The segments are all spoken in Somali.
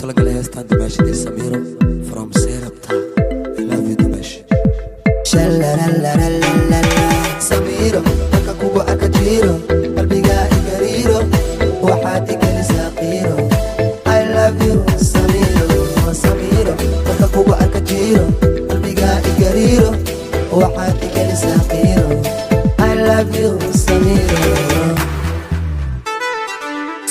talagalay heestan dimaashadii Samiiro from Serapta. I love you Dimash. Shalalalalalala Samiiro marka kugu arka jiro qalbiga igariiro waxaad igalisaa qiiro. I love you Samiiro Samiiro marka kugu arka jiro qalbiga igariiro waxaad igalisaa qiiro. I love you Samiiro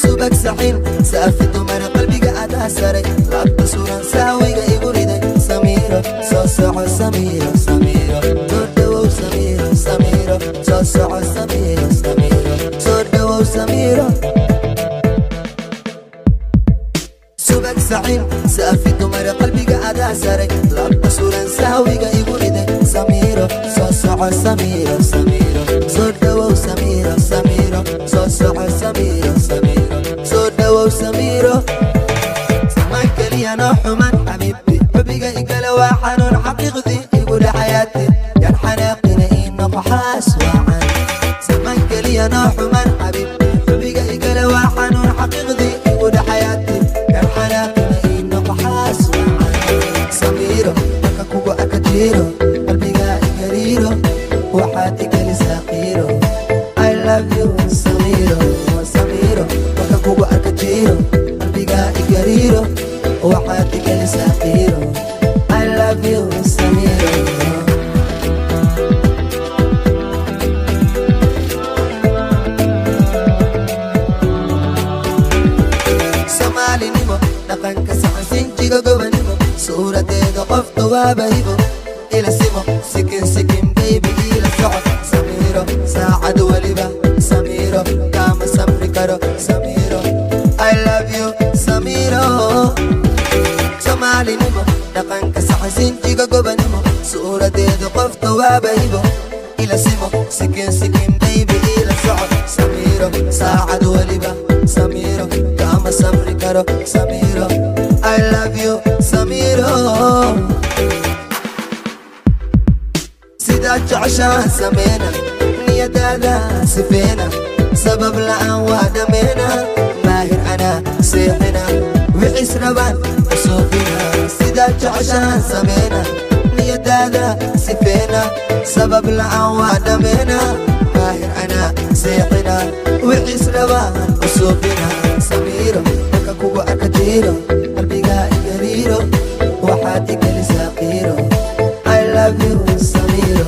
subak saxin saafidu mar qalbiga adaa saray laabta suran saawiga igu riday. Samiiro soo soco Samiiro Samiiro soo dhawow Samiiro Samiiro soo soco Samiiro Samiiro soo dhawow Samiiro subak saxin saafidu mar qalbiga adaa saray laabta suran saawiga igu riday. Samiiro soo soco Samiiro Samiiro soo dhawow Samiiro Samiiro soo soco Samiiro Samiiro soo dhawow Samiiro samaan kaliya noo xuman xabiibti xubiga igala waa xanuun xaqiiqdii igu dhaxayaati yaan xanaaqina ii noqo xaas waacan. samaan kaliya noo xuman xabiibti xubiga igala waa xanuun xaqiiqdii igu dhaxayaati yaan xanaaqina ii noqo xaas waacan. Samiiro marka kugu arka jiro qalbiga igariiro waxaad igalisaa qiiro. I love you Samiiro Samiiro marka kugu arka jiro qalbiga igariiro waxaad igalisaa qiiro. I love you Samiiro Soomaalinimo dhaqanka saxan sinjiga gobanimo suuradeeda qofta waaba hibo ila simo sikin sikin baby ila socod. Samiiro saacad waliba Samiiro kama samri karo. Samiiro I love you Samiiro Soomaalinimo dhaqanka saxan sinjiga gobanimo suuradeeda qofta waaba hibo ila simo sikin sikin baby ila socod. Samiiro saacad waliba Samiiro kama samri karo. Samiiro I love you Samiiro sidaad jeceshaan sameena niyadaada sifeena sabab la'aan waa dhameena maahir anaa seexina wixiis rabaan usuufina. sidaad jeceshaan sameena niyadaada sifeena sabab la'aan waa dhameena maahir anaa seexina wixiis rabaan usuufina. Samiiro marka kugu arka jiro qalbiga igariiro waxaad igalisaa qiiro. I love you Samiiro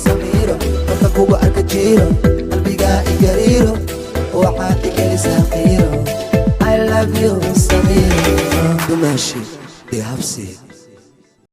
Samiiro marka kugu arka jiro qalbiga igariiro waxaad igalisaa qiiro. I love you Samiiro Dimashi, Habsi.